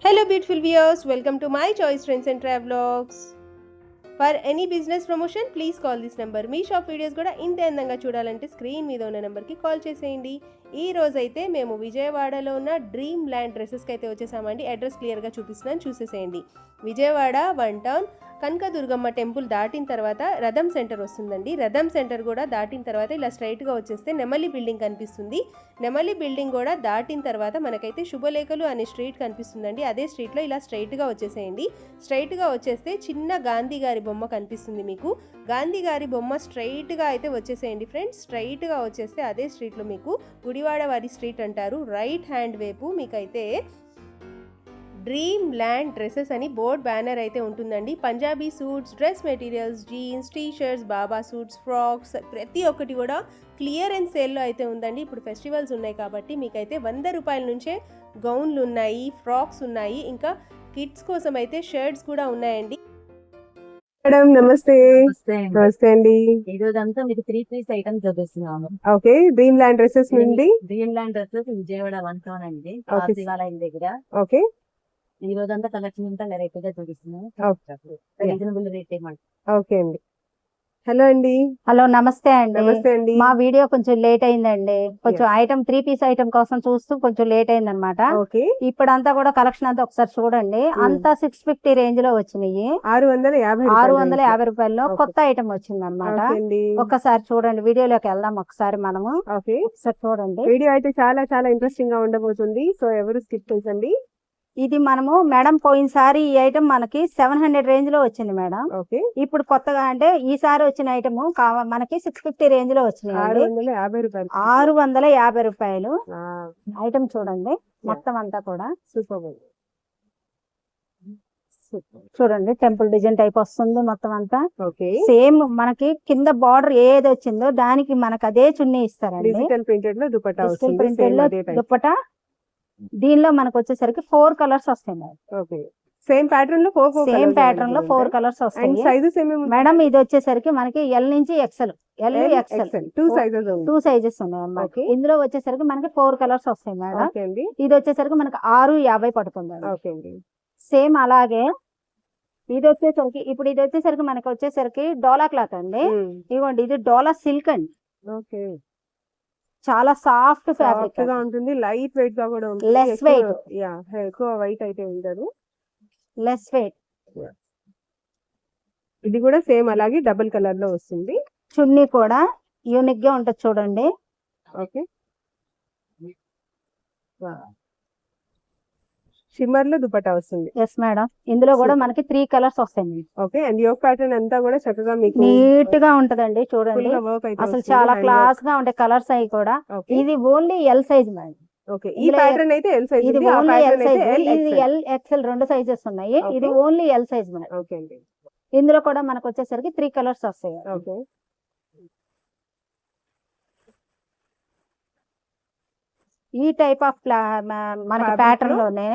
Hello beautiful viewers, welcome to my choice trends and travelogs. For any business promotion, please call this number. Me shop videos కూడా ఇంతే అందంగా చూడాలంటే screen మీద ఉన్న నెంబర్కి call చేసేయండి. ఈ రోజు అయితే మేము విజయవాడలో ఉన్న డ్రీమ్ ల్యాండ్ డ్రెస్సెస్కి అయితే వచ్చేసామండి. అడ్రస్ క్లియర్గా చూపిస్తున్నాను, చూసేసేయండి. విజయవాడ 1 టౌన్ కనకదుర్గమ్మ టెంపుల్ దాటిన తర్వాత రథం సెంటర్ వస్తుందండి. రథం సెంటర్ కూడా దాటిన తర్వాత ఇలా స్ట్రైట్గా వచ్చేస్తే నెమలి బిల్డింగ్ కనిపిస్తుంది. నెమలి బిల్డింగ్ కూడా దాటిన తర్వాత మనకైతే శుభలేఖలు అనే స్ట్రీట్ కనిపిస్తుందండి. అదే స్ట్రీట్లో ఇలా స్ట్రైట్గా వచ్చేసేయండి. స్ట్రైట్గా వచ్చేస్తే చిన్న గాంధీ గారి బొమ్మ కనిపిస్తుంది మీకు. గాంధీ గారి బొమ్మ స్ట్రైట్గా అయితే వచ్చేసేయండి ఫ్రెండ్స్. స్ట్రైట్గా వచ్చేస్తే అదే స్ట్రీట్లో మీకు గుడివాడ వారి స్ట్రీట్ అంటారు. రైట్ హ్యాండ్ వైపు మీకైతే డ్రీమ్ ల్యాండ్ డ్రెస్సెస్ అని బోర్డ్ బ్యానర్ అయితే ఉంటుందండి. Punjabi suits, dress materials, jeans, t shirts, బాబా సూట్స్, ఫ్రాక్స్ ప్రతి ఒక్కటి కూడా క్లియరెన్స్ సేల్లో అయితే ఉందండి. ఇప్పుడు ఫెస్టివల్స్ ఉన్నాయి కాబట్టి మీకైతే 100 రూపాయల నుంచే గౌన్లు ఉన్నాయి, ఫ్రాక్స్ ఉన్నాయి, ఇంకా కిడ్స్ కోసం అయితే షర్ట్స్ కూడా ఉన్నాయండి. మేడం నమస్తే. నమస్తే అండి. ఈ రోజు అంతా మీకు 3 పీస్ ఐటమ్స్ చూపిస్తున్నాము. ఓకే, డ్రీమ్ ల్యాండ్ డ్రెస్సెస్ నుండి. Dream land dresses Vijayawada 1 town అండి, శివాలయం దగ్గర. ఓకే, ఈ రోజు అంతా కలెక్షన్ అంతా వెరైటీగా చూపిస్తున్నాము. రీజనబుల్ రేట్ ఏమంటారు. ఓకే అండి. హలో అండి. హలో, నమస్తే అండి. నమస్తే అండి. మా వీడియో కొంచెం లేట్ అయిందండి. కొంచెం ఐటమ్ 3 పీస్ ఐటమ్ కోసం చూస్తూ కొంచెం లేట్ అయింది అనమాట. ఇప్పుడంతా కూడా కలెక్షన్ అంతా ఒకసారి చూడండి. అంతా 650 రేంజ్ లో వచ్చినాయి. 650 రూపాయల్లో కొత్త ఐటమ్ వచ్చింది అనమాట. ఒక్కసారి చూడండి, వీడియోలోకి వెళ్దాం ఒకసారి మనము. ఒకసారి చూడండి, వీడియో అయితే చాలా చాలా ఇంట్రెస్టింగ్ గా ఉండబోతుంది. సో ఎవరు స్కిప్ చేయండి. ఇది మనము మేడం పోయినసారి ఈ ఐటమ్ మనకి 700 రేంజ్ లో వచ్చింది మేడం. ఇప్పుడు కొత్తగా అంటే ఈసారి వచ్చిన ఐటమ్ మనకి 650 రేంజ్ లో వచ్చినాయి. 650 రూపాయలు ఐటమ్ చూడండి. మొత్తం అంతా కూడా చూడండి, టెంపుల్ డిజైన్ టైప్ వస్తుంది మొత్తం అంతా. సేమ్ మనకి కింద బార్డర్ ఏది వచ్చిందో దానికి మనకు అదే చున్నీ ఇస్తారండి. డిజిటల్ ప్రింటెడ్ లో దుపట్టా. దీనిలో మనకు వచ్చేసరికి 4 కలర్స్ వస్తాయి. సేమ్ ప్యాటర్న్ లో 4 కలర్స్ వస్తాయి మేడం. ఇది వచ్చేసరికి మనకి ఎల్ నుంచి ఎక్సెల్, టూ సైజెస్ ఉన్నాయి అన్నమాట. ఇందులో వచ్చేసరికి మనకి 4 కలర్స్ వస్తాయి మేడం. ఇది వచ్చేసరికి మనకి 650 పడుతుంది. సేమ్ అలాగే ఇది వచ్చేసరికి మనకి వచ్చేసరికి డోలా క్లాత్ అండి. ఇదిగోండి, ఇది డోలా సిల్క్ అండి. చాలా సాఫ్ట్ ఫ్యాబ్రిక్ గా ఉంటుంది, లైట్ వెయిట్ గా కూడా ఉంటుంది. లెస్ వెయిట్, ఎక్కువ వెయిట్ అయితే ఉండదు, లెస్ వెయిట్. ఇది కూడా సేమ్ అలాగే డబుల్ కలర్ లో వస్తుంది. చున్నీ కూడా యూనిక్ గా ఉంటుంది చూడండి. ఓకే, షిమ్మర్ లో దుపట్టా వస్తుంది. ఎస్ మేడం, ఇందులో కూడా మనకి 3 కలర్స్ వస్తాయి. ఓకే, అండ్ యోక్ ప్యాటర్న్ అంతా కూడా చక్కగా మీకు నీట్ గా ఉంటదండి చూడండి. అసలు చాలా క్లాస్ గా ఉంటాయి కలర్స్ అవి కూడా. ఇది ఓన్లీ ఎల్ సైజ్ మేడం. ఈ ప్యాటర్న్ అయితే ఎల్ సైజ్, ఇది ఓన్లీ ఎల్ సైజ్. ఇది ఎల్ ఎక్సెల్ 2 సైజెస్ ఉన్నాయి. ఇది only L size madam. Okay అండి. ఇందులో కూడా మనకు వచ్చేసరికి 3 కలర్స్ వస్తాయి. ఓకే, ఈ టైప్ ఆఫ్ మనకి ప్యాటర్న్ లోనే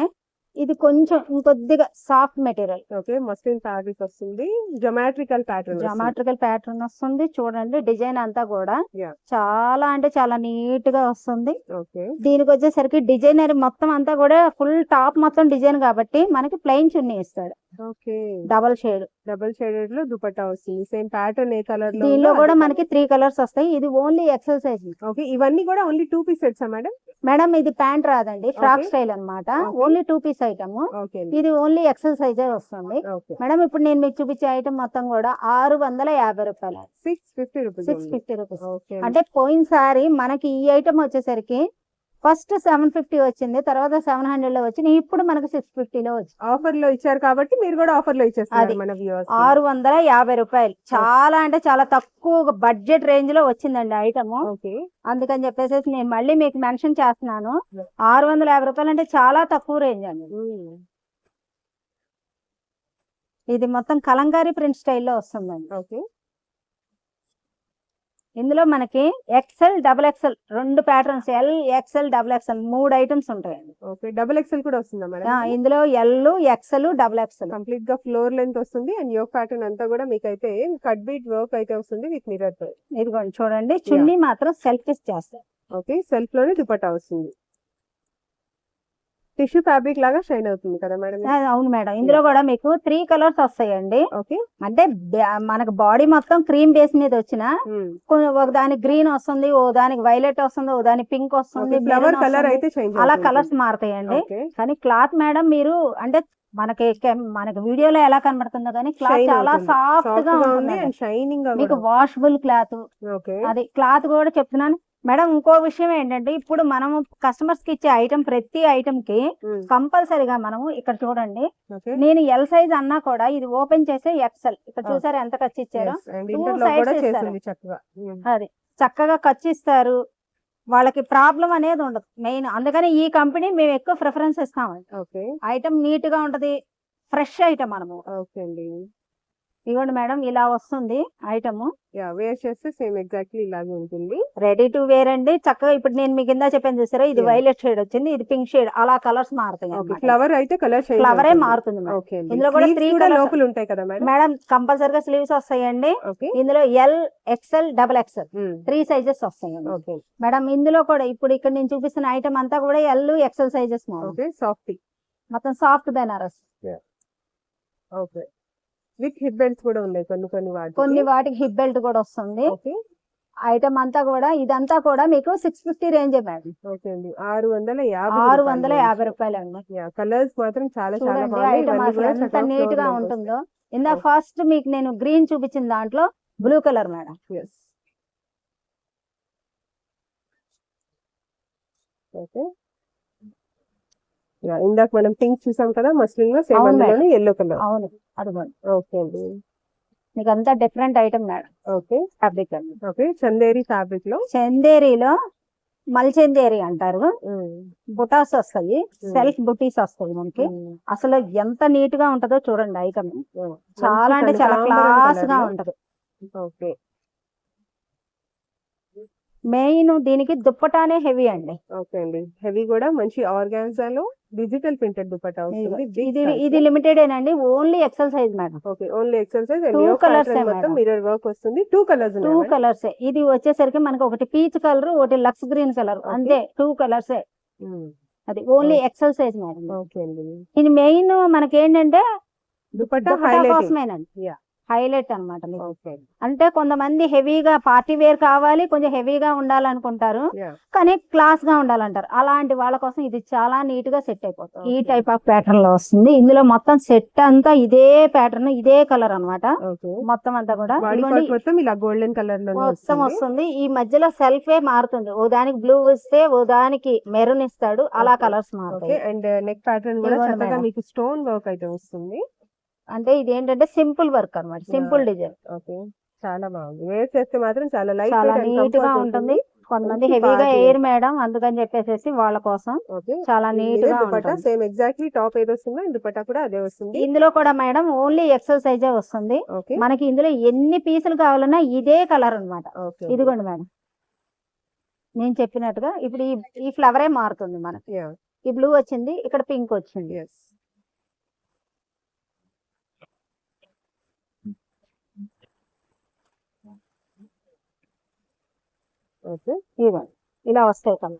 ఇది కొంచెం ఇంకొద్దిగా soft material. Okay, muslin fabric వస్తుంది, జామెట్రికల్ ప్యాటర్న్ వస్తుంది చూడండి. డిజైన్ అంతా కూడా చాలా అంటే చాలా నీట్ గా వస్తుంది. దీనికి వచ్చేసరికి డిజైనర్ మొత్తం అంతా కూడా ఫుల్ టాప్ మొత్తం డిజైన్ కాబట్టి మనకి ప్లెయిన్ చున్నీ ఇస్తాడు. డబల్ షేడెడ్ లో దుపట్టా వస్తుంది. సేమ్ ప్యాటర్న్ ఏ కలర్ లో. దీనిలో కూడా మనకి 3 కలర్స్ వస్తాయి. ఇది ఓన్లీ ఎక్సెల్ సైజ్. ఓకే, ఇవన్నీ కూడా only 2 piece sets madam. Madam ఇది ప్యాంట్ రాదండి, ఫ్రాక్ స్టైల్ అన్నమాట. Only 2 piece item. ఇది ఓన్లీ ఎక్సెల్ సైజ్ వస్తుంది మేడం. ఇప్పుడు నేను మీకు చూపించే ఐటమ్ మొత్తం కూడా 650 రూపాయలు, 650 రూపీస్. అంటే పోయినసారి మనకి ఈ ఐటమ్ వచ్చేసరికి ఫస్ట్ 750 వచ్చింది, తర్వాత 700 లో వచ్చింది, ఇప్పుడు మనకి 650 లో వచ్చింది. ఆఫర్ లో ఇచ్చారు కాబట్టి మీరు కూడా ఆఫర్ లో ఇచ్చేస్తారు. 650 రూపాయలు చాలా అంటే చాలా తక్కువ బడ్జెట్ రేంజ్ లో వచ్చిందండి ఐటమ్. అందుకని చెప్పేసి నేను మళ్ళీ మీకు మెన్షన్ చేస్తున్నాను. 650 రూపాయలు అంటే చాలా తక్కువ రేంజ్ అండి. ఇది మొత్తం కలంకారీ ప్రింట్ స్టైల్లో వస్తుందండి. ఇందులో మనకి XL, double XL 2 patterns, L, XL, double XL 3 items ఉంటాయండి. ఓకే, డబుల్ ఎక్సెల్ కూడా వస్తుందా మేడం? ఇందులో L, XL, double XL complete గా ఫ్లోర్ లెంత్ వస్తుంది. అండ్ యోక్ ప్యాటర్న్ అంతా కూడా మీకు అయితే కట్ బీట్ వర్క్ అయితే వస్తుంది విత్ మిర్రర్ తో. ఇదిగోండి చూడండి, చున్నీ మాత్రం సెల్ఫ్ చేస్తారు. ఓకే, సెల్ఫ్ లోనే దుపట్టా వస్తుంది. టిష్యూ ఫ్యాబ్రిక్ లాగా షైన్ అవుతుంది కదా మేడం. అవును మేడం, ఇందులో కూడా మీకు 3 కలర్స్ వస్తాయండి. ఓకే, అంటే మనకు బాడీ మొత్తం క్రీమ్ బేస్ మీద వచ్చిన ఒక దానికి గ్రీన్ వస్తుంది, ఓ దానికి వైలెట్ వస్తుంది, ఓ దానికి పింక్ వస్తుంది, ఫ్లవర్ కలర్ అయితే అలా కలర్స్ మారుతాయండి. కానీ క్లాత్ మేడం మీరు అంటే మనకి వీడియోలో ఎలా కనబడుతుందో కానీ క్లాత్ చాలా సాఫ్ట్ గా ఉంటుంది, షైనింగ్, మీకు వాషబుల్ క్లాత్. అది క్లాత్ కూడా చెప్తున్నాను మేడం. ఇంకో విషయం ఏంటంటే ఇప్పుడు మనం కస్టమర్స్ కి ఇచ్చే ఐటమ్ ప్రతి ఐటమ్ కి కంపల్సరీగా మనము ఇక్కడ చూడండి, నేను ఎల్ సైజ్ అన్నా కూడా ఇది ఓపెన్ చేసే ఎక్సెల్. ఇక్కడ చూసారు ఎంత ఖర్చు ఇచ్చారు, 2 సైడ్స్ ఇస్తారు. అది చక్కగా ఖర్చు ఇస్తారు, వాళ్ళకి ప్రాబ్లం అనేది ఉండదు మెయిన్. అందుకని ఈ కంపెనీ మేము ఎక్కువ ప్రిఫరెన్స్ ఇస్తామండి. ఐటమ్ నీట్ గా ఉంటది, ఫ్రెష్ ఐటమ్ మనము. ఇవ్వండి మేడం, ఇలా వస్తుంది ఐటమ్. వేర్ చేస్తే సేమ్ ఎగ్జాక్ట్లీ ఇలాగే ఉంటుంది, రెడీ టు వేర్ అండి. చక్కగా ఇప్పుడు నేను మీకు కింద చెప్పాను చూసారా, ఇది వైలెట్ షేడ్ వచ్చింది, ఇది పింక్ షేడ్, అలా కలర్స్ మారుతాయి. ఫ్లవర్ అయితే ఫ్లవరే మారుతుంది. ఇందులో కూడా 3 లోపల ఉంటాయి కదా మేడం, కంపల్సరీగా స్లీవ్స్ వస్తాయండి. ఇందులో L, XL, double XL 3 sizes వస్తాయండి మేడం. ఇందులో కూడా ఇప్పుడు ఇక్కడ నేను చూపిస్తున్న ఐటమ్ అంతా కూడా ఎల్, ఎక్స్ఎల్ సైజెస్ సాఫ్ట్, మొత్తం soft Banaras. With hip belts కూడా ఉన్నాయి కొన్ని వాటికి హిప్ బెల్ట్ కూడా వస్తుంది. ఐటమ్ అంతా కూడా ఇదంతా కూడా మీకు 650 రేంజ్ మేడం. 650 రూపాయలు అండి. కలర్స్ మాత్రం చాలా చూడండి ఐటమ్ అసలు ఎంత నీట్ గా ఉంటుందో. ఇందా ఫస్ట్ మీకు నేను గ్రీన్ చూపించిన దాంట్లో బ్లూ కలర్ మేడం. ఇందాక మనం పింక్ చూసాం కదా మస్లిన్ లో, సేమ్ అందులోనే yellow కలర్. అవును, అదిగోండి. ఓకే అండి, మీకు అంతా different item madam. Okay, fabric అండి. ఓకే, చందేరి ఫ్యాబ్రిక్ లో, చందేరిలో మల్చందేరి అంటారు. బుటాస్ వస్తాయి, సెల్ఫ్ బుటీస్ వస్తాయి మనకి. అసలు ఎంత నీట్ గా ఉంటదో చూడండి ఐటమ్, చాలా అంటే చాలా క్లాస్ గా ఉంటది. ఓకే, మెయిన్ దీనికి దుప్పటానే హెవీ అండి. ఓకే అండి, హెవీ కూడా మంచి ఆర్గాన్జాలో డిజిటల్ ప్రింటెడ్ దుపట్టా వస్తుంది. ఇది లిమిటెడ్ ఏనండి, only XL size madam. Okay, only XL size. 2 colours మొత్తం మిర్రర్ వర్క్ వస్తుంది. 2 కలర్స్. 2 కలర్స్. ఇది వచ్చేసరికి మనకి ఒకటి పీచ్ కలర్, ఒకటి లక్స్ గ్రీన్ కలర్, అంతే. 2 కలర్స్. అది only XL size madam. Okay అండి, ఇది మెయిన్ మనకి ఏంటంటే దుపట్టా కోసమేనండి, హైలైట్ అనమాట. అంటే కొంతమంది హెవీగా పార్టీ వేర్ కావాలి, కొంచెం హెవీగా ఉండాలనుకుంటారు, కానీ క్లాస్ గా ఉండాలంటారు. అలాంటి వాళ్ళ కోసం ఇది చాలా నీట్ గా సెట్ అయిపోతుంది. ఈ టైప్ ఆఫ్ ప్యాటర్న్ లో వస్తుంది. ఇందులో మొత్తం సెట్ అంతా ఇదే ప్యాటర్న్, ఇదే కలర్ అనమాట. మొత్తం అంతా కూడా ఇలా గోల్డెన్ కలర్ లో మొత్తం వస్తుంది. ఈ మధ్యలో సెల్ఫ్ ఏ మారుతుంది, ఓ దానికి బ్లూ ఇస్తే ఓ దానికి మెరూన్ ఇస్తాడు, అలా కలర్స్ మారుతాయి. అండ్ నెక్ ప్యాటర్న్ కూడా చక్కగా మీకు స్టోన్ వర్క్ అయితే వస్తుంది. అంటే ఇది ఏంటంటే సింపుల్ వర్క్ అనమాట, సింపుల్ డిజైన్. ఓకే, చాలా బాగుంది. వేర్ చేస్తే మాత్రం చాలా లైట్, చాలా నీట్ గా ఉంటుంది. కొంతమంది హెవీగా ఎయిర్ మేడం, అందుకని చెప్పేసి వాళ్ళ కోసం చాలా నీట్ గా ఉంటుంది. సేమ్ ఎగ్జాక్ట్లీ టాప్ ఏది వస్తుందో దుపట్టా కూడా అదే వస్తుంది. ఇందులో కూడా మేడం ఓన్లీ ఎక్సెల్ సైజే వస్తుంది. మనకి ఇందులో ఎన్ని పీసులు కావాలన్నా ఇదే కలర్ అనమాట. ఇదిగోండి మేడం, నేను చెప్పినట్టుగా ఇప్పుడు ఈ ఫ్లవరే మారుతుంది మనకి. ఈ బ్లూ వచ్చింది, ఇక్కడ పింక్ వచ్చింది. ఇలా వస్తాయి కదా,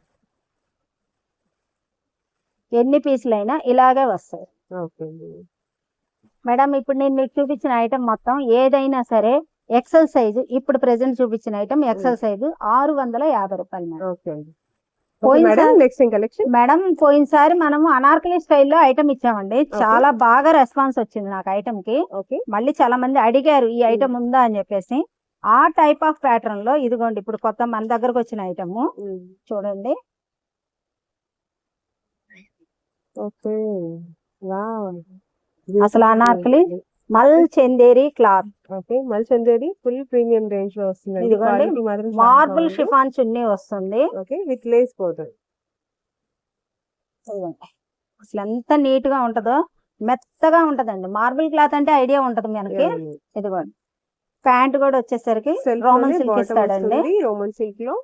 ఎన్ని పీసులైనా ఇలాగే వస్తాయి మేడం. ఇప్పుడు నేను మీకు చూపించిన ఐటమ్ మొత్తం ఏదైనా సరే ఎక్సెల్ సైజు, ఇప్పుడు ప్రెసెంట్ చూపించిన ఐటమ్ ఎక్సెల్ సైజు 650 రూపాయలు మేడం. పోయినసారి మనము అనార్కలి స్టైల్లో ఐటమ్ ఇచ్చామండి, చాలా బాగా రెస్పాన్స్ వచ్చింది నాకు ఐటమ్ కి. మళ్ళీ చాలా మంది అడిగారు ఈ ఐటమ్ ఉందా అని చెప్పేసి. ఆ టైప్ ఆఫ్ ప్యాటర్న్ లో ఇదిగోండి ఇప్పుడు కొత్త మన దగ్గరకు వచ్చిన ఐటమ్ చూడండి. అసలు అనార్కలి మల్చందేరి క్లాత్, మల్చందేరి ఫుల్ ప్రీమియం రేంజ్ లో వస్తుంది. ఇదిగోండి మార్బుల్ షిఫాన్ చున్నీ వస్తుంది విత్ లేస్ బోర్డర్. అసలు ఎంత నీట్ గా ఉంటదో, మెత్తగా ఉంటదండి. మార్బుల్ క్లాత్ అంటే ఐడియా ఉంటది మనకి. ఇదిగోండి ప్యాంట్ కూడా వచ్చేసరికి రోమన్ సిల్క్ ఇస్తాడండి. రోమన్ సిల్క్ లో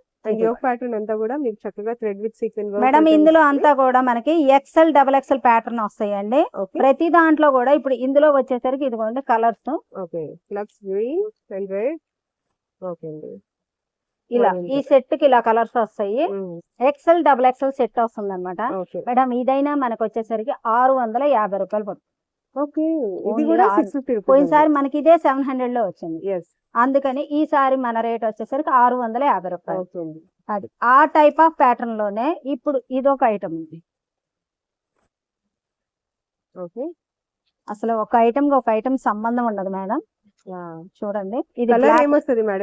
ప్యాటర్న్ అంతా కూడా మీకు చక్కగా థ్రెడ్ విత్ సీక్వెన్ మేడం. ఇందులో అంతా కూడా మనకి ఎక్సెల్, డబుల్ ఎక్సెల్ ప్యాటర్న్ వస్తాయండి ప్రతి దాంట్లో కూడా. ఇప్పుడు ఇందులో వచ్చేసరికి ఇదిగోండి కలర్స్. ఇలా ఈ సెట్ కి ఇలా కలర్స్ వస్తాయి. ఎక్సెల్ డబుల్ ఎక్సెల్ సెట్ వస్తుంది అనమాట మేడం. ఇదైనా మనకు వచ్చేసరికి 650 రూపాయలు పడుతుంది. పోయినసారి మనకి ఇదే 700 లో వచ్చింది, అందుకని ఈసారి మన రేట్ వచ్చేసరికి 650 రూపాయలు. అది ఆ టైప్ ఆఫ్ ప్యాటర్న్ లోనే ఇప్పుడు ఇదొక ఐటమ్ ఉంది. అసలు ఒక ఐటమ్ కి ఒక ఐటమ్ సంబంధం ఉండదు మేడం. చూడండి ఇది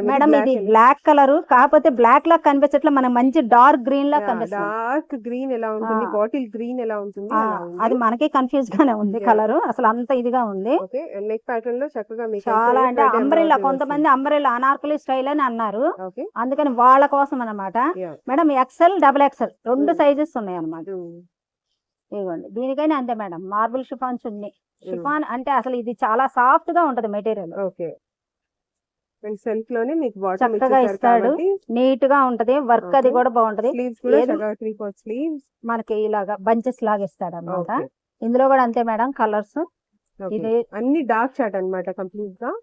మేడం, ఇది బ్లాక్ కలర్, కాకపోతే బ్లాక్ లా కనిపించట్లే, మనకి మంచి డార్క్ గ్రీన్ లా కనిపిస్తుంది. డార్క్ గ్రీన్ ఎలా ఉంటుంది, బాటిల్ గ్రీన్ ఎలా ఉంటుంది, అది మనకి కన్ఫ్యూజ్ గానే ఉంది కలర్, అసలు అంత ఇదిగా ఉంది. నెక్ ప్యాటర్న్ లో చక్కగా చాలా అంటే అంబ్రెల్లా, కొంతమంది అంబ్రెల్లా అనార్కలి స్టైల్ అని అన్నారు, అందుకని వాళ్ళ కోసం అన్నమాట madam. XL double XL 2 sizes ఉన్నాయి అన్నమాట. ఇవ్వండి, దీనికైనా అంతే madam. Marble chiffon chunni, chiffon అంటే అసలు ఇది చాలా సాఫ్ట్ గా ఉంటది మెటీరియల్. సెల్ఫ్ లోనే మీకు చక్కగా ఇస్తాడు, నీట్ గా ఉంటది, వర్క్ అది కూడా బాగుంటది. మనకి ఇలాగా బంచెస్ లాగా ఇస్తాడు అన్నమాట. ఇందులో కూడా అంతే మేడం కలర్స్. ఇది అన్ని డార్క్ చాట్ అన్నమాట, కంప్లీట్ గా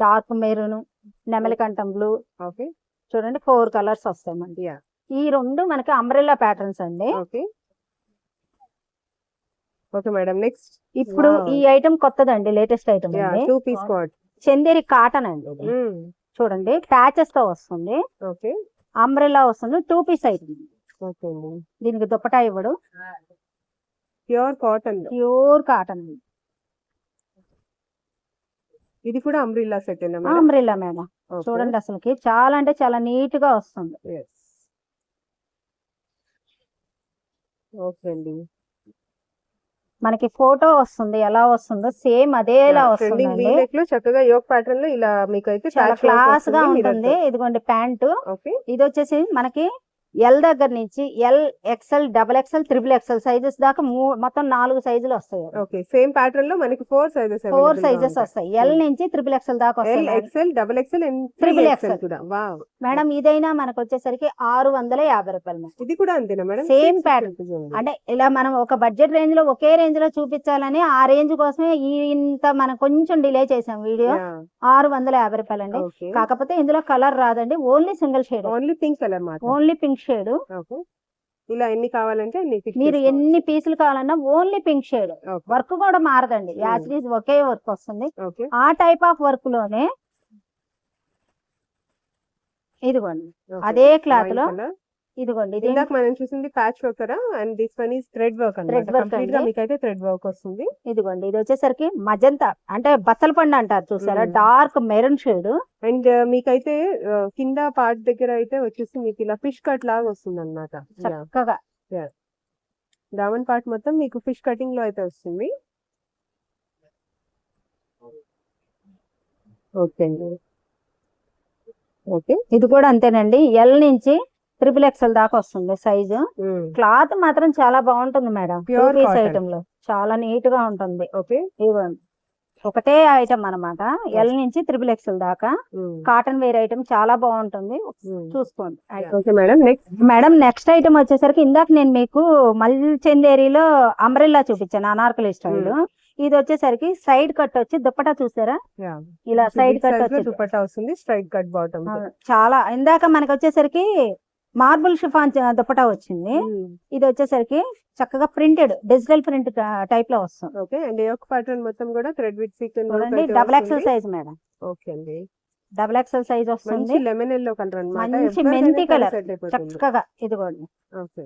డార్క్ మెరూన్, నెమలికంఠం బ్లూ. చూడండి 4 కలర్స్ వస్తాయి మనకి. ఈ 2 మనకి అంబ్రెల్లా ప్యాటర్న్స్ అండి. ఓకే మేడం, నెక్స్ట్ ఇప్పుడు ఈ ఐటమ్ కొత్తదండి, లేటెస్ట్ ఐటమ్ అండి. 2 పీస్ కోట్ చందేరి కాటన్ అండి. చూడండి ప్యాచెస్ తో వస్తుంది, అంబ్రెల్లా వస్తుంది, 2 పీస్ ఐటమ్. దీనికి దుపట్టా ఇవ్వడు, ప్యూర్ కాటన్. ఇది కూడా అంబ్రెల్లా సెట్ అంబ్రెల్లా మేడం. చూడండి అసలుకి చాలా అంటే చాలా నీట్ గా వస్తుంది. ఓకే అండి, మనకి ఫోటో వస్తుంది, ఎలా వస్తుందో సేమ్ అదేలా వస్తుంది. చక్కగా యోక్ ప్యాటర్న్ లో ఇలా మీకు అయితే చాలా క్లాస్ గా ఉంటుంది. ఇదిగోండి ప్యాంటు, ఇది వచ్చేసి మనకి ఎల్ దగ్గర నుంచి L, XL, double XL, triple XL sizes దాకా మొత్తం 4 సైజులు వస్తాయి. సేమ్ ప్యాటర్న్ లో మనకి 4 సైజెస్ వస్తాయి. ఎల్ నుంచి ట్రిపుల్ ఎక్సెల్ దాకా వస్తాయి. XL, double XL and triple XL madam. ఇదైనా మనకు వచ్చేసరికి 650 రూపాయలు. ఇది కూడా అంతేనా మేడం? Same pattern. అంటే ఇలా మనం ఒక బడ్జెట్ రేంజ్ లో ఒకే రేంజ్ లో చూపించాలని ఆ రేంజ్ కోసమే ఇంత మనం కొంచెం డిలే చేసాం వీడియో. 650 రూపాయలు అండి. కాకపోతే ఇందులో కలర్ రాదండి, only single shade, only pink colour, only pink shade. ఇలా ఎన్ని కావాలంటే మీరు ఎన్ని పీసులు కావాలన్నా ఓన్లీ పింక్ షేడ్. వర్క్ కూడా మారదండి, యాజ్ ఒకే వర్క్ వస్తుంది. ఆ టైప్ ఆఫ్ వర్క్ లోనే ఇదిగోండి అదే క్లాత్ లో, ఇదిగోండి ఇది మనం చూసింది ప్యాచ్ వర్క్ కదా, and this one is thread work అన్నమాట. కంప్లీట్ గా మీకు అయితే థ్రెడ్ వర్క్ వస్తుంది. ఇదిగోండి ఇది వచ్చేసరికి మజంతా అంటే బత్తల పండు అంటారు చూసారా, డార్క్ మెరూన్ షేడ్. అండ్ మీకైతే కింద పార్ట్ దగ్గర అయితే వచ్చేసి మీకు ఇలా ఫిష్ కట్ లాగా వస్తుంది అన్నమాట. చక్కగా దామన్ పార్ట్ మొత్తం మీకు ఫిష్ కటింగ్ లో అయితే వస్తుంది. ఓకే అండి, ఓకే. ఇది కూడా అంతేనండి, ఎల్ నుంచి ట్రిపుల్ ఎక్సెల్ దాకా వస్తుంది సైజు. క్లాత్ మాత్రం చాలా బాగుంటుంది మేడం, ప్యూర్ పీస్ ఐటమ్ లో చాలా నీట్ గా ఉంటుంది. ఇవ్వండి ఒకటే ఐటమ్ అన్నమాట, ఎల్ నుంచి ట్రిపుల్ ఎక్సెల్ దాకా కాటన్ వేర్ ఐటమ్ చాలా బాగుంటుంది, చూసుకోండి. మేడం నెక్స్ట్ ఐటమ్ వచ్చేసరికి ఇందాక నేను మీకు మల్చందేరిలో అంబ్రెల్లా చూపించాను అనార్కలి స్టైల్. ఇది వచ్చేసరికి సైడ్ కట్ వచ్చి దుపట్టా చూసారా, ఇలా సైడ్ కట్ వచ్చి దుపట్టా వస్తుంది, స్ట్రైట్ కట్ బాటమ్. చాలా ఇందాక మనకి వచ్చేసరికి మార్బుల్ షిఫాన్ దుపట్టా వచ్చింది, ఇది వచ్చేసరికి చక్కగా ప్రింటెడ్ డిజిటల్ ప్రింట్ టైప్ లో వస్తుంది. ఓకే అండ్ యోక్ ప్యాటర్న్ మొత్తం కూడా థ్రెడ్ విత్ సీక్వెన్స్ చూడండి, double XL size madam. Okay అండి, డబుల్ ఎక్సెల్ సైజ్ వస్తుంది, లెమన్ ఎల్లో కలర్ అన్నమాట, మంచి మెంతి కలర్ చక్కగా. ఇదిగోండి ఓకే,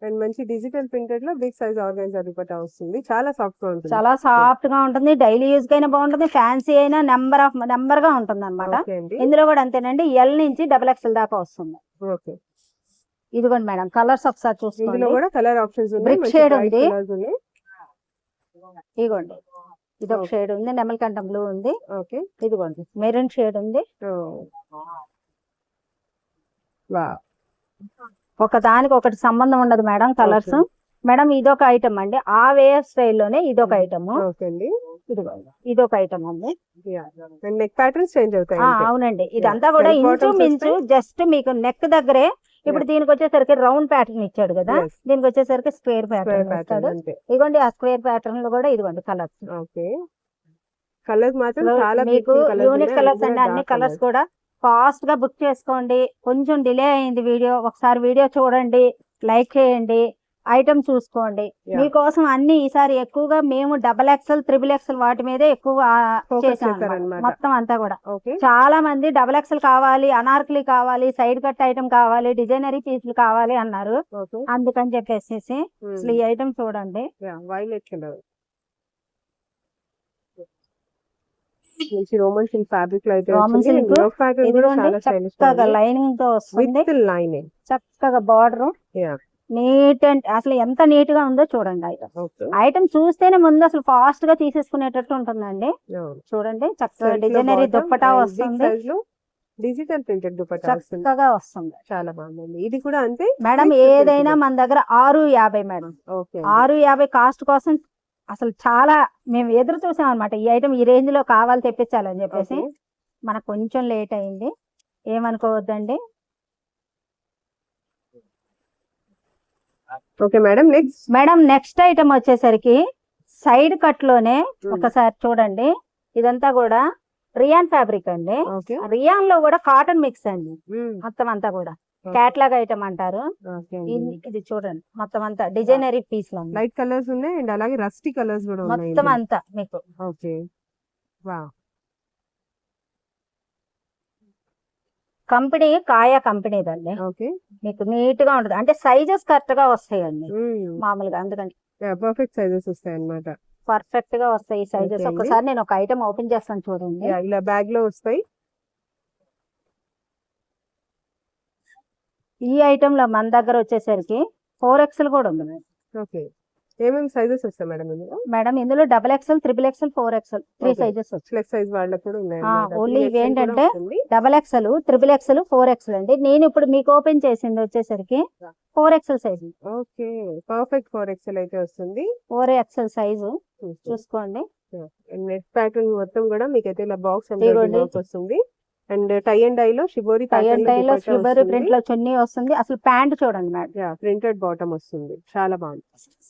అండ్ మంచి డిజిటల్ ప్రింటెడ్ లో బిగ్ సైజ్ ఆర్గన్జా దుపట్టా వస్తుంది, చాలా సాఫ్ట్ గా ఉంటుంది. చాలా సాఫ్ట్ గా ఉంటుంది, డైలీ యూజ్ కైనా బాగుంటుంది, ఫ్యాన్సీ అయినా నెంబర్ గా ఉంటుంది అన్నమాట. ఇందులో కూడా అంతేనండి, ఎల్ నుంచి డబుల్ ఎక్సెల్ దాకా వస్తుంది. ఓకే, ఇదిగోండి మేడం కలర్స్ ఒకసారి చూసుకోండి. ఇందులో కూడా కలర్ ఆప్షన్స్ ఉన్నాయి, బ్రిక్ షేడ్ ఉంది. ఇదిగోండి ఇది ఒక షేడ్ ఉంది, నెమలికంఠం బ్లూ ఉంది. ఓకే, ఇదిగోండి మెరూన్ షేడ్ ఉంది. ఒక దానికి ఒకటి సంబంధం ఉండదు మేడం కలర్స్. మేడం ఇదొక ఐటమ్ అండి, ఆ వేర్ స్టైల్లోనే ఇదొక ఐటమ్. ఇదొక ఐటమ్ అండి, నెక్ ప్యాటర్న్స్ చేంజ్ అవుతాయి. అవునండి, ఇదంతా కూడా ఇంచు మించు జస్ట్ మీకు నెక్ దగ్గరే. ఇప్పుడు దీనికి వచ్చేసరికి రౌండ్ ప్యాటర్న్ ఇచ్చాడు కదా, దీనికి వచ్చేసరికి స్క్వేర్ ప్యాటర్న్ ఇస్తాడు. ఇదిగోండి ఆ స్క్వేర్ ప్యాటర్న్ లో కూడా ఇదిగోండి కలర్స్. కలర్స్ మాత్రం చాలా మీకు యూనిక్ కలర్స్ అండి, అన్ని కలర్స్ కూడా ఫాస్ట్ గా బుక్ చేసుకోండి. కొంచెం డిలే అయింది వీడియో, ఒకసారి వీడియో చూడండి, లైక్ చేయండి, ఐటమ్ చూసుకోండి. Yeah. మీకోసం అన్ని ఈసారి ఎక్కువగా మేము XXL, XXL వాటి మీదే ఎక్కువ Focus చేసాం అన్నమాట. చేశారన్నమాట. మొత్తం అంతా కూడా ఓకే. చాలా మంది XXL కావాలి, అనార్కలి కావాలి, సైడ్ కట్ ఐటమ్ కావాలి, డిజైనరీ పీసులు కావాలి అన్నారు. ఓకే. అందుకని చెప్పేసి అసలు ఈ ఐటమ్ చూడండి. వైలెట్ కలర్ మంచి రోమన్ సిల్క్ ఫ్యాబ్రిక్ లో అయితే Roman వచ్చింది. silk. యోక్ ప్యాటర్న్ కూడా చాలా స్టైలిష్ గా చక్కగా ఉంది. లైనింగ్ తో వస్తుంది, విత్ లైనింగ్. చక్కగా బార్డర్ యా. నీట్ అండ్ అసలు ఎంత నీట్ గా ఉందో చూడండి. Item okay. ఐటమ్ చూస్తేనే ముందు అసలు ఫాస్ట్ గా తీసేసుకునేటట్టు ఉంటుందండి. చూడండి చక్కగా డిజైనరీ దుప్పటా వస్తుంది, డిజిటల్ ప్రింటెడ్ దుపట్టా వస్తుంది. చక్కగా వస్తుంది. చాలా బాగుంది. ఇది కూడా అంతే మేడం ఏదైనా మన దగ్గర 650 మేడం. ఓకే. 650 కాస్ట్ కోసం అసలు చాలా మేము ఎదురు చూసాం అనమాట. ఈ ఐటమ్ ఈ రేంజ్ లో కావాలి తెప్పించాలని చెప్పేసి. మనకు కొంచెం లేట్ అయింది, ఏమనుకోవద్దండి. Okay madam. Next madam next item వచ్చేసరికి సైడ్ కట్ లోనే ఒకసారి చూడండి. ఇదంతా కూడా రియాన్ ఫ్యాబ్రిక్ అండి. ఓకే. రియాన్ లో కూడా కాటన్ మిక్స్ అండి. మొత్తం అంతా కూడా క్యాట్లాగ్ ఐటమ్ అంటారు. ఇది చూడండి మొత్తం అంతా డిజైనరీ పీస్ లో లైట్ కలర్స్ ఉన్నాయి అండ్ అలాగే రస్టీ కలర్స్ కూడా ఉన్నాయి. మొత్తం అంతా మీకు ఓకే. వావ్. కంపెనీ కాయా కంపెనీదండి. ఓకే. మీకు నీట్ గా ఉంటుంది, అంటే సైజెస్ కరెక్ట్ గా వస్తాయండి మామూలుగా. అందుకని పర్ఫెక్ట్ సైజెస్ వస్తాయి అన్నమాట. పర్ఫెక్ట్ గా వస్తాయి ఈ సైజెస్. Okay అండి. ఒకసారి నేను ఒక ఐటమ్ ఓపెన్ చేస్తాను చూడండి. ఇలా బ్యాగ్ లో వస్తాయి. ఈ ఐటమ్ లో మన దగ్గర వచ్చేసరికి 4XL కూడా ఉంది మేడం. ఓకే. ఏమేమి సైజెస్ వస్తాయి మేడం ఇందులో? మేడం ఇందులో XXL, XXL, 4XL 3 Okay. Sizes వచ్చాయి. ప్లస్ సైజ్ వాళ్ళకి కూడా ఉన్నాయి ఓన్లీ ఇవేంటంటే XXL, XXL, 4XL అండి. నేను ఇప్పుడు మీకు ఓపెన్ చేసింది వచ్చేసరికి 4XL size. Okay. Perfect 4XL అయితే వస్తుంది. 4XL సైజు చూసుకోండి. నెట్ ప్యాటర్న్ మొత్తం కూడా మీకు అయితే ఇలా బాక్స్ ఇదిగోండి. వస్తుంది. అండ్ టై అండ్ డై లో షిబోరి టై అండ్ టై లో షిబోరి ప్రింట్ లో చున్నీ వస్తుంది. అసలు ప్యాంట్ చూడండి మేడం, ప్రింటెడ్ బాటమ్ వస్తుంది. చాలా బాగుంది.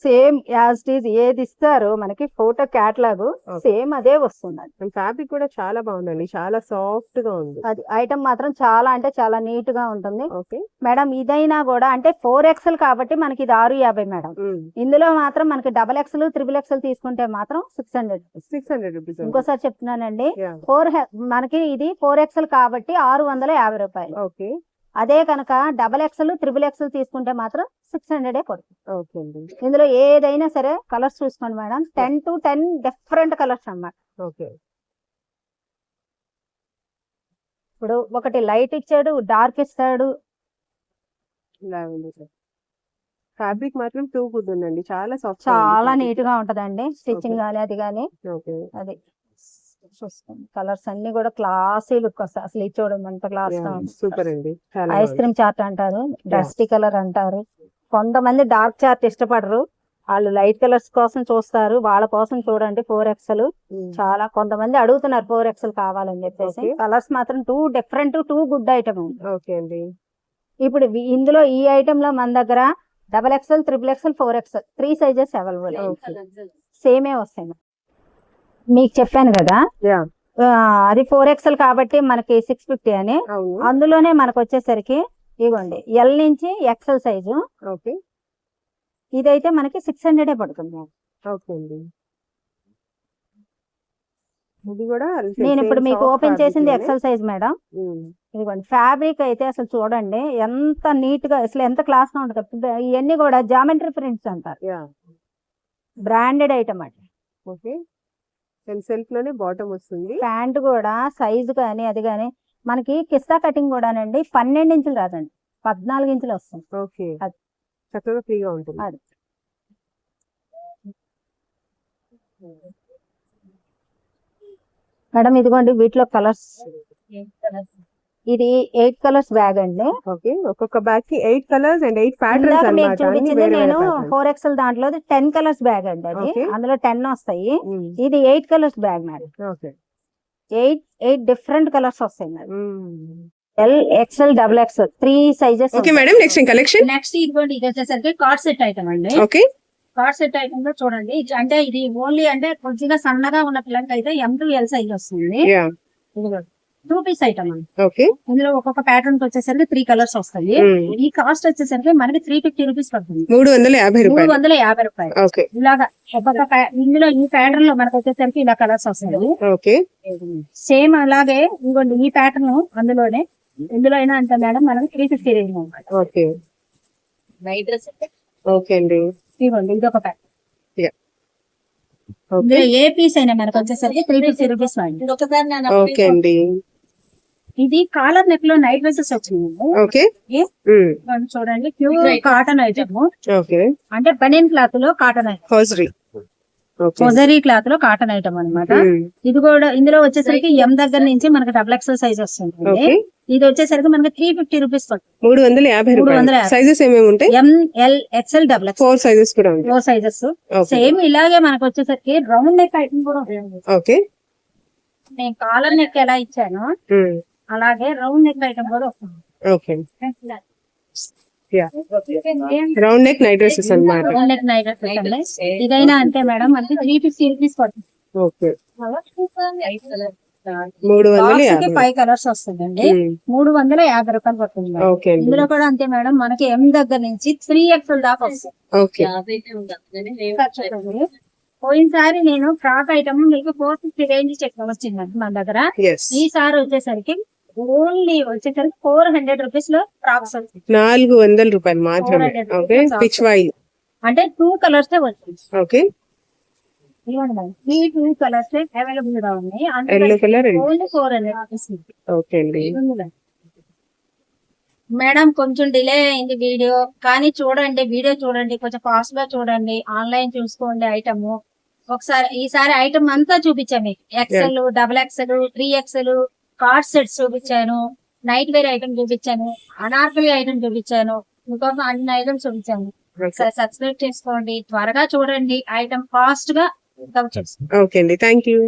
సేమ్ యాజ్ ఇట్ ఈజ్ ఏది ఇస్తారో మనకి ఫోటో క్యాట్లాగ్ సేమ్ అదే వస్తుంది. ఫ్యాబ్రిక్ కూడా చాలా బాగుందండి, చాలా సాఫ్ట్ గా ఉంది. అది ఐటమ్ మాత్రం చాలా అంటే చాలా నీట్ గా ఉంటుంది. ఓకే మేడం ఇదైనా కూడా అంటే 4XL కాబట్టి మనకి ఇది 650 మేడం. ఇందులో మాత్రం మనకి XXL, XXL తీసుకుంటే మాత్రం 600 రూపీస్. ఇంకోసారి చెప్తున్నానండి, మనకి ఇది 4XL కాబట్టి 650 రూపాయలు. ఓకే. అదే కనుక XXL, XXL తీసుకుంటే మాత్రం 600 పడుతుంది. ఓకే అండి. ఇందులో ఏదైనా సరే కలర్స్ చూసుకోండి మేడం, 10 to 10 డిఫరెంట్ కలర్స్ అన్నమాట. ఓకే. ఇప్పుడు ఒకటి లైట్ ఇచ్చాడు, డార్క్ ఇస్తాడు. ఫ్యాబ్రిక్ మాత్రం టూ గుడ్ ఉందండి, చాలా సాఫ్ట్, చాలా నీట్ గా ఉంటదండి. స్టిచ్చింగ్ గానీ అది గానీ ఓకే. అది చూసుకోండి. కలర్స్ అన్ని కూడా క్లాసీ లుక్ వస్తాయి. అసలు ఇది చూడండి ఎంత క్లాస్ గా ఉంది. సూపర్ అండి. చాలా ఐస్ క్రీమ్ చార్ట్ అంటారు, డస్టీ కలర్ అంటారు. కొంతమంది డార్క్ చార్ట్ ఇష్టపడరు, వాళ్ళు లైట్ కలర్స్ కోసం చూస్తారు. వాళ్ళ కోసం చూడండి 4XL. చాలా కొంతమంది అడుగుతున్నారు 4XL కావాలని చెప్పేసి. కలర్స్ మాత్రం two different, too good item. Okay అండి. ఇప్పుడు ఇందులో ఈ ఐటమ్ లో మన దగ్గర XXL, XXL, 4XL 3 sizes available. సేమే వస్తాయి. మీకు చెప్పాను కదా అది 4XL కాబట్టి మనకి 650 అని. అందులోనే మనకు వచ్చేసరికి ఇగోండి L నుంచి XL సైజు. ఓకే. ఇదైతే మనకి 600 పడుతుంది. ఓకే అండి. ఇది కూడా నేను ఇప్పుడు మీకు ఓపెన్ చేసింది XL సైజ్ మేడం. ఇదిగోండి ఫ్యాబ్రిక్ అయితే అసలు చూడండి ఎంత నీట్ గా, అసలు ఎంత క్లాస్ గా ఉంటుంది. ఇవన్నీ కూడా జామెట్రీ ప్రింట్స్ అంటారు, బ్రాండెడ్ ఐటమ్ అండి. ఓకే. సెల్ఫ్ లోనే బాటమ్ వస్తుంది. ప్యాంట్ కూడా సైజు కానీ అది కానీ మనకి కిస్తా కటింగ్ కూడానండి 12 ఇంచులు రాదండి, 14 ఇంచులు వస్తుంది. ఓకే. చక్కగా ఫ్రీగా ఉంటుంది. అది మేడం ఇదిగోండి వీటిలో కలర్స్. ఇది 8 కలర్స్ బ్యాగ్ అండి. ఓకే. ఒక్కొక్క బ్యాగ్ కి 8 కలర్స్ అండ్ 8 ప్యాటర్న్స్ మీకు అన్నమాట. చూపించింది నేను 4XL దాంట్లో 10 కలర్స్ బ్యాగ్ అండి. అది అందులో 10 వస్తాయి. ఇది 8 colours bag madam. Okay. 8 different colours వస్తాయి madam. L, XL, XXL 3 sizes. Okay madam. Next collection. Next ఇదిగోండి, ఇది వచ్చేసరికి కార్డ్ సెట్ ఐటమ్ అండి. ఓకే. కార్డ్ సెట్ ఐటమ్ లో చూడండి, అంటే ఇది ఓన్లీ అంటే కొద్దిగా సన్నగా ఉన్న పిల్లలకి అయితే M to L సైజ్ వస్తుంది. 2 పీస్ ఐటమ్ అండి. ఓకే. ఇందులో ఒక్కొక్క ప్యాటర్న్ కి వచ్చేసరికి 3 కలర్స్ వస్తాయి. ఈ కాస్ట్ వచ్చేసరికి మనకి 350 రూపీస్ పడుతుంది. 350 రూపాయలు. 350 రూపాయలు. ఓకే. ఇలాగా ఒక్కొక్క ఇందులో ఈ ప్యాటర్న్ లో మనకు వచ్చేసరికి ఇలా కలర్స్ వస్తాయి. ఓకే. సేమ్ అలాగే ఇంకోటి ఈ ప్యాటర్న్ అందులోనే ఇందులో అయినా అంత మేడం మనకి 350 రేంజ్ ఉంటుంది. ఓకే. ఓకే అండి. ఇవ్వండి ఇదొక ప్యాటర్న్. Yeah. ఇందులో ఏ పీస్ అయినా మనకు వచ్చేసరికి 350 రూపీస్ అండి. ఓకే అండి. ఇది కాలర్ నెక్ లో నైట్ డ్రెస్సెస్ వచ్చినాయి. ఓకే. ఇవ్వండి చూడండి ప్యూర్ కాటన్ ఐటమ్. ఓకే. అంటే బనియన్ క్లాత్ లో cotton item. Hosiery. Okay. Hosiery cloth లో కాటన్ ఐటమ్ అన్నమాట. ఇది కూడా ఇందులో వచ్చేసరికి ఎం దగ్గర నుంచి మనకి డబుల్ ఎక్సెల్ సైజ్ వస్తుంది. ఓకే. ఇది వచ్చేసరికి మనకి 350 రూపీస్ పడుతుంది. 350 రూపాయలు. 350. సైజెస్ ఏమేమి ఉంటాయి? M, L, XL, double XL 4 sizes కూడా ఉంటాయి. 4 సైజెస్. ఓకే. సేమ్ ఇలాగే మనకు వచ్చేసరికి రౌండ్ నెక్ ఐటమ్ కూడా ఉంటుంది. ఓకే. నేను కాలర్ నెక్ ఎలా ఇచ్చాను అలాగే రౌండ్ నెక్ ఐటమ్ కూడా వస్తుంది. Okay. Round neck night dresses అన్నమాట. రౌండ్ నెక్ నైట్ డ్రెస్ అండి. ఇదైనా అంతే మేడం మనకి 350 రూపీస్ పడుతుంది. ఓకే. 5 కలర్స్ వస్తుందండి. 350 రూపాయలు పడుతుంది మేడం. ఓకే అండి. ఇందులో కూడా అంతే మేడం మనకి ఎం దగ్గర నుంచి 3XL దాకా వస్తుంది. ఓకే. పోయినసారి నేను ఫ్రాక్ ఐటమ్ మీకు 450 రేంజ్ చెక్ వచ్చిందండి మన దగ్గర. yes. ఈసారి వచ్చేసరికి ఓన్లీ వచ్చేసరికి 400 రూపీస్ లో ఫ్రాక్స్ వచ్చింది. 400 రూపాయలు మాత్రమే. 400 ఓకే. రూపాయలు పిచ్ వైల్. అంటే 2 కలర్స్ వచ్చింది. ఓకే. ఇవ్వండి మేడం. ఈ 2 కలర్స్ అవైలబుల్ గా ఉన్నాయి. Yellow colour. Only 400 rupees. Okay అండి. మేడం కొంచెం డిలే అయింది వీడియో, కానీ చూడండి వీడియో చూడండి, కొంచెం ఫాస్ట్ గా చూడండి, ఆన్లైన్ చూసుకోండి ఐటమ్. ఒకసారి ఈసారి ఐటమ్ అంతా చూపించాను మీకు. XL, double XL, 3XL co-ord sets చూపించాను, నైట్ వేర్ ఐటమ్ చూపించాను, అనార్కలి ఐటమ్ చూపించాను, ఇంకొక అన్ని ఐటమ్స్ చూపించాను. ఒకసారి సబ్స్క్రైబ్ చేసుకోండి, త్వరగా చూడండి ఐటమ్ ఫాస్ట్ గా. ఓకే అండి. Thank you.